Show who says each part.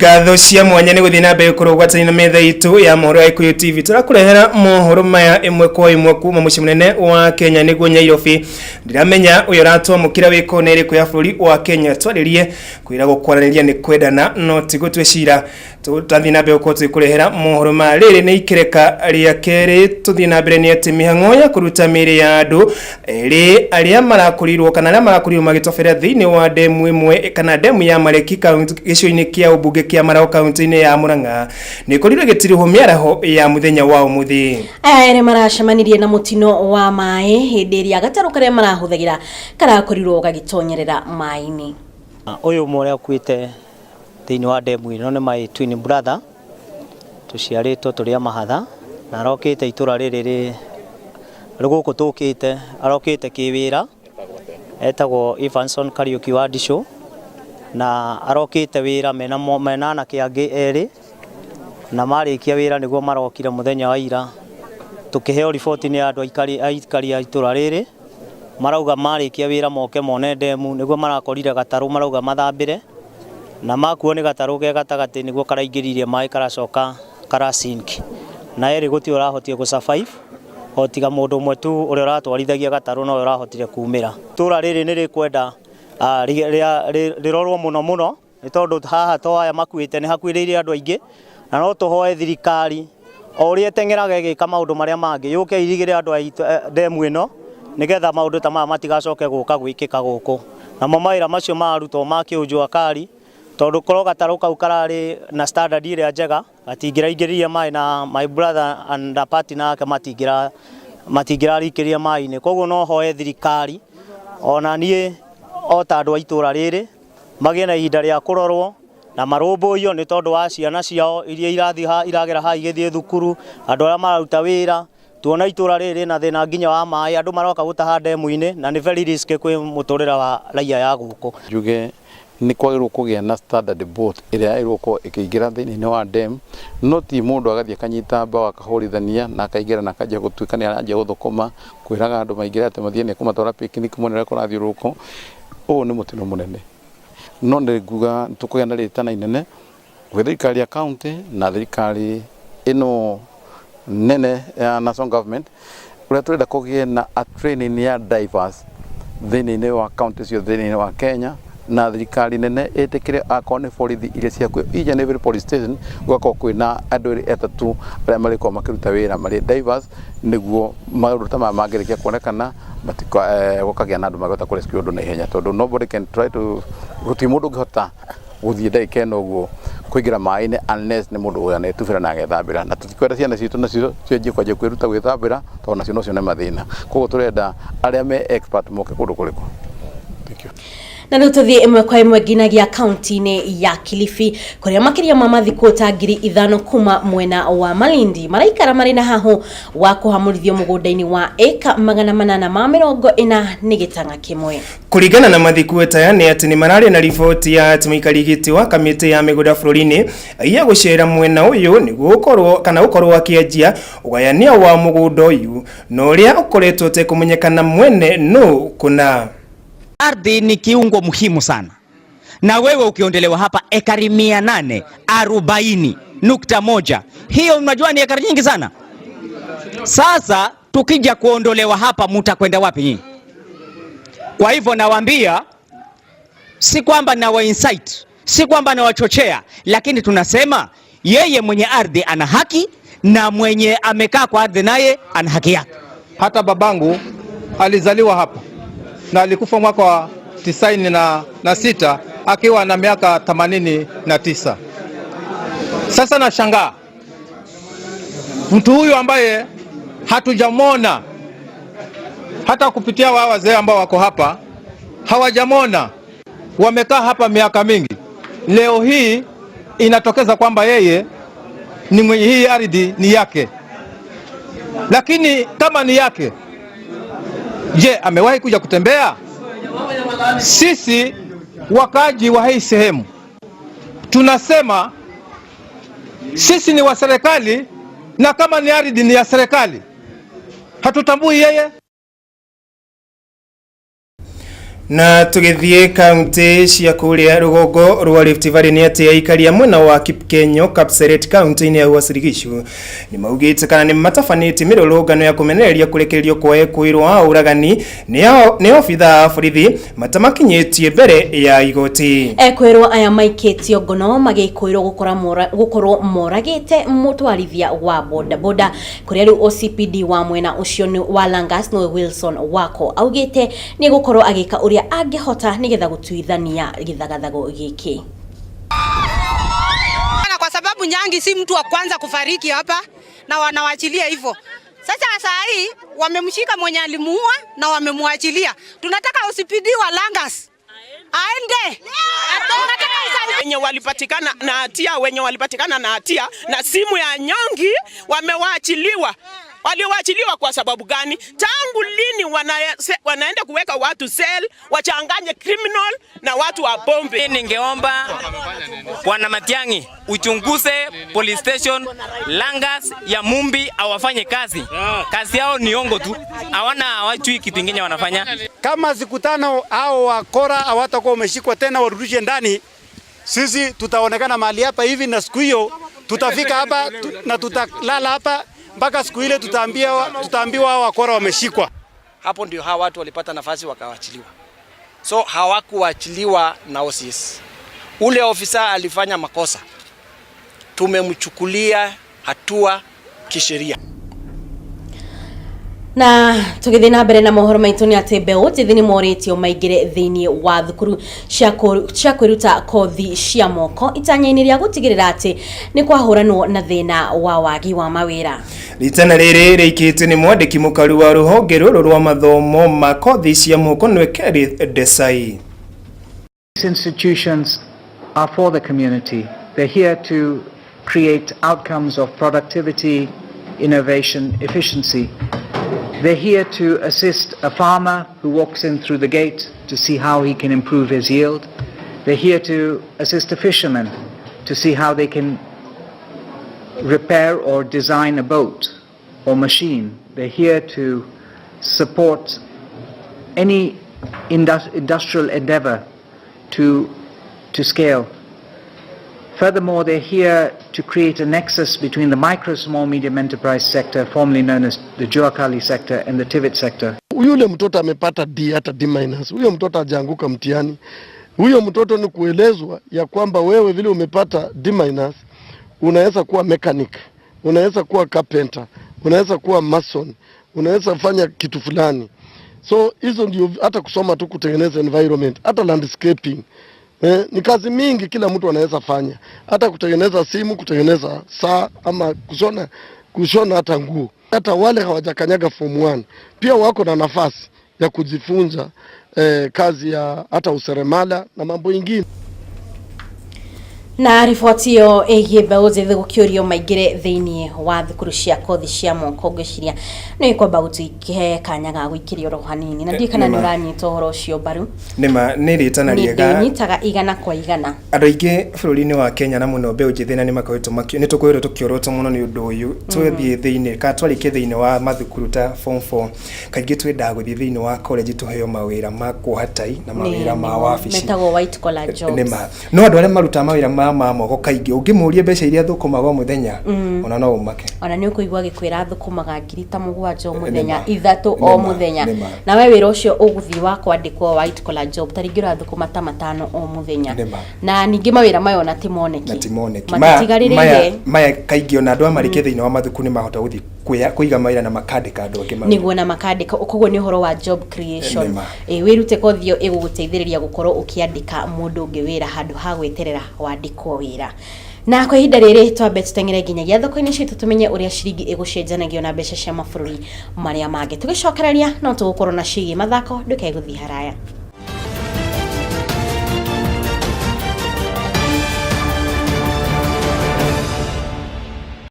Speaker 1: Ngatho cia mwanya ni guthina mbe kurugwatani na metha itu ya Mohoro Gikuyu TV turakurehera mohoro maya imwe kwa imwe kuma muci munene wa Kenya niguo Nairobi. Ndiramenya uyo ratwa mukira wiko neri ku ya bũrũri wa Kenya twaririe kwira gukwaraniria ni kwendana no tigutwe cira tutathina mbe uko tukurehera mohoro ma riri ni ikereka ria keri tuthina mbere ni ati mihango ya kuruta miri ya andu eri aria marakurirwo kana aria marakurirwo magitofera thiini wa demu imwe kana demu ya Mareki gĩcigo-inĩ kia ubunge kia Marago kaunti-inĩ ya Murang'a ni kurirwo gitiriho miaraho ya muthenya wa umuthi.
Speaker 2: Ere maracemanirie na mutino wa mai hindi iria gataru karia marahuthagira karakorirwo gagitonyerera mai-ini.
Speaker 3: Uyu mure akuite thiini wa demu ino ni my twin brother tuciaritwo turi mahatha na arokite itura riri guku tukite arokite kiwira etagwo Evanson Kariuki wa Disho na arokite wira mena na kiangi eri na marikia wira niguo marokire muthenya wa ira tukiheo riboti ni andu aikari a itura riri marauga marikia wira moke mone demu niguo marakorire gataru marauga mathambire na makuo ni gataru ge gatagati niguo karaingiririe mai karacoka karasinki na eri guti urahotie ku survive otiga mundu umwe tu uri uratwarithagia gataru no urahotire kumira tura riri ni rikwenda rirorwo muno ni tondu haha to aya makuite ni hakwiriire andu aingi na no tuhoe thirikari ori etengeraga igika maundu maria mangi yuke irigire andu demu ino nigetha maundu ta maya matigacoke guka gwikika guku na mamaira macio maruto makiunjwa kari tondu koro gataru kau karari na standard ile njega atingiraingiririe mai na my brother and the party na matingira rikiria mai ni koguo no hoe thirikari ona nie o ta andu a itura riri magie na ihinda ria kurorwo na marumbuyo ni tondu wa ciana ciao iria iragera ha igithie thukuru andu aria mararuta wira tuona itura riri na thina nginya wa mai andu maroka gutaha demu-ini na ni very risky kwi muturira wa raia ya guku
Speaker 4: juge ni kwagirwo kugia na standard boat iria iroko ikiingira thiini wa dam no ti mundu agathie kanyita mbawa akahorithania na akaingira na kaja gutuika ni anja guthukuma kwiraga andu maingira ate mathie ni kumatwara picnic munene kurathio ruko o ni mutino munene no ndiguga tukugia na ritana inene thirikari ya county na thirikari ino nene ya national government uria turenda kugia na a training ya divers thiini wa county cio thiini wa Kenya na thirikari nene etekire akone borithi ile cia kwe ija ne police station gwako kwina andu etatu aria mariko makiruta wira mari divers niguo maundu ta magirikia kuonekana gukagia na andu magota ku rescue undu na ihenya tondu nobody can try to guti mundu ngihota guthie ndaike no guo kuingira mai-ini unless ni mundu uya ne tubira na gethambira na tutikwenda ciana citu nacio cenjie kwaje kwiruta gwithambira tondu nacio no cio ne mathina koguo turenda aria me expert moke kundu kuriku. Thank you.
Speaker 2: Na rututhie imwe kwa imwe nginagia kaunti-ini ya Kilifi kuria makiria ma mathiku ta 5,000 kuma mwena wa Malindi maraikara mari na hahu wa kuhamurithio mugunda-ini wa eka 840 ni gitanga kimwe.
Speaker 1: Kuringana na mathiku taya ni ati ni marari na riboti ya tumikari giti wa kamiti ya migunda bũrũri-ini iya gucera mwena uyu ni gukorwo akianjia ugayania wa mugunda uyu no ria ukoretwo tekumenyekana mwene no kuna
Speaker 5: ardhi ni kiungo muhimu sana, na wewe ukiondelewa hapa ekari 840.1 hiyo unajua ni ekari nyingi sana. Sasa tukija kuondolewa hapa mutakwenda wapi nyinyi? Kwa hivyo nawaambia, si kwamba na wa insight, si kwamba na wachochea, lakini tunasema yeye mwenye ardhi ana haki na mwenye amekaa kwa ardhi naye ana haki yake.
Speaker 6: Hata babangu alizaliwa hapa na alikufa mwaka wa 96 akiwa na miaka 89. Sasa nashangaa mtu huyu ambaye hatujamona hata kupitia wao wazee ambao wako hapa hawajamona, wamekaa hapa miaka mingi, leo hii inatokeza kwamba yeye ni mwenye hii ardhi ni yake. Lakini kama ni yake, je, amewahi kuja kutembea? Sisi wakaji wa hii sehemu tunasema sisi ni wa serikali, na kama ni ardhi ni ya serikali, hatutambui yeye.
Speaker 1: Na tugithie kaunti cia kuria rugongo rwa Rift Valley ni ati aikaria mwena wa Kipkenyo Kapseret kaunti ni ya Uasin Gishu ni maugite kana ni matafaniti mirurungano ya kumenereria kurekererio kwa ekuirwa uragani ni ofitha borithi matamakinyitie mbere ya igoti.
Speaker 2: Ekuirwa aya maiketio ngono magikuirwo gukorwo moragite mutwarithia wa boda boda kuria riu OCPD wa mwena ucio wa Langas no Wilson wako augite ni gukorwo agika uria angehota nigetha gutuithania githagathago giki.
Speaker 7: Kwa sababu Nyangi si mtu wa kwanza kufariki hapa na wanawachilia hivyo. Sasa saa hii wamemshika mwenye alimuua na wamemwachilia. Tunataka OCPD wa Langas aende.
Speaker 8: Wenye walipatikana na hatia na simu ya Nyangi wamewaachiliwa. Waliowachiliwa kwa sababu gani? Tangu lini wanaenda kuweka watu cell wachanganye criminal na watu wa bombe?
Speaker 9: Ningeomba Bwana Matiang'i uchunguze police station Langas ya Mumbi awafanye kazi. Kazi yao ni ongo tu. Hawajui kitu kingine wanafanya.
Speaker 10: Kama siku 5 hao wakora hawatakuwa wameshikwa tena warudishe ndani, sisi tutaonekana mahali hapa hivi na siku hiyo tutafika hapa na tutalala hapa mpaka siku ile tutaambiwa wakora wameshikwa.
Speaker 11: Hapo ndio hawa watu walipata nafasi wakawachiliwa. So hawakuachiliwa na OCS. Ule ofisa alifanya makosa. Tumemchukulia hatua kisheria.
Speaker 2: Na tugithie na mbere na mohoro maitu ni ati mbeu njithini moritio maigire thiini wa thukuru cia kwiruta kothi cia moko itanya-ini ria gutigirira ati ni kwahuranwo na thina wa wagi wa mawira.
Speaker 1: Ritana riri riikite ni mwandiki mukaru wa ruhonge ruru rwa mathomo ma kothi cia moko nwe Keri Desai.
Speaker 12: These institutions are for the community. They're here to create outcomes of productivity, innovation, efficiency. They're here to assist a farmer who walks in through the gate to see how he can improve his yield. They're here to assist a fisherman to see how they can repair or design a boat or machine. They're here to support any industrial endeavor to scale. Furthermore, they're here to create a nexus between the micro, small, medium enterprise sector, formerly known as the Juakali sector, and the Tivit sector.
Speaker 13: Yule mtoto amepata D hata D-. Huyo mtoto hajaanguka mtihani. Huyo mtoto ni kuelezwa ya kwamba wewe vile umepata D-, unaweza kuwa mechanic, unaweza kuwa carpenter, unaweza kuwa mason, unaweza fanya kitu fulani. So hizo ndio hata kusoma tu kutengeneza environment, hata landscaping. Ni kazi mingi kila mtu anaweza fanya. Hata kutengeneza simu, kutengeneza saa ama kushona hata nguo. Hata wale hawajakanyaga form 1 pia wako na nafasi ya kujifunza kazi ya hata useremala na mambo mengine.
Speaker 2: Na rifuatio egie mbeu njithi gukiurio maingire thiini wa thukuru cia kothi cia moko ngwiciria ni kwamba gutike kanya ga gwikirio ro hanini na ndikana ni uranyita horo ucio mbaru
Speaker 1: ni ritana riega
Speaker 2: ni nyitaga igana kwa igana
Speaker 1: andu aingi bururi-ini wa Kenya na muno mbeu njithi na ni makoretwo makio ni tukwirwo tukiorotwo muno ni undu uyu twithie thiini ka twarikie thiini wa mathukuru ta form 4 kaingi twenda guthie thiini wa college tuheo mawira ma kuhatai na mawira ma wabici
Speaker 2: metago white collar jobs
Speaker 1: no andu aria maruta mawira ma moko kaingi ungimurie mbeca iria thukumaga muthenya ona no umake
Speaker 2: ona ni ukuigwa gikwira thukumaga 7,000 o muthenya 3 o muthenya na we wira ucio uguthi wa kwandikwo white collar job taringira thukuma ta 5 o muthenya na ningi mawira mayo na timoneki maya kaingi ona andu amarike thiini wa mathukuru ni mahota guthi kuiga mawira na makandika andu angi niguo na makandika koguo ni horo wa job creation wirute kothio iguguteithiriria gukorwo ukiandika mundu ungi wira handu ha gweterera wandikwo wira. Na kwa ihinda riri twambe tutengere nginyagia thoko-ini citu tumenye uria ciringi igucenjanagio na mbeca cia mabururi maria mangi tugicokereria no tugukorwo na cigi mathako ndukeguthi haraya.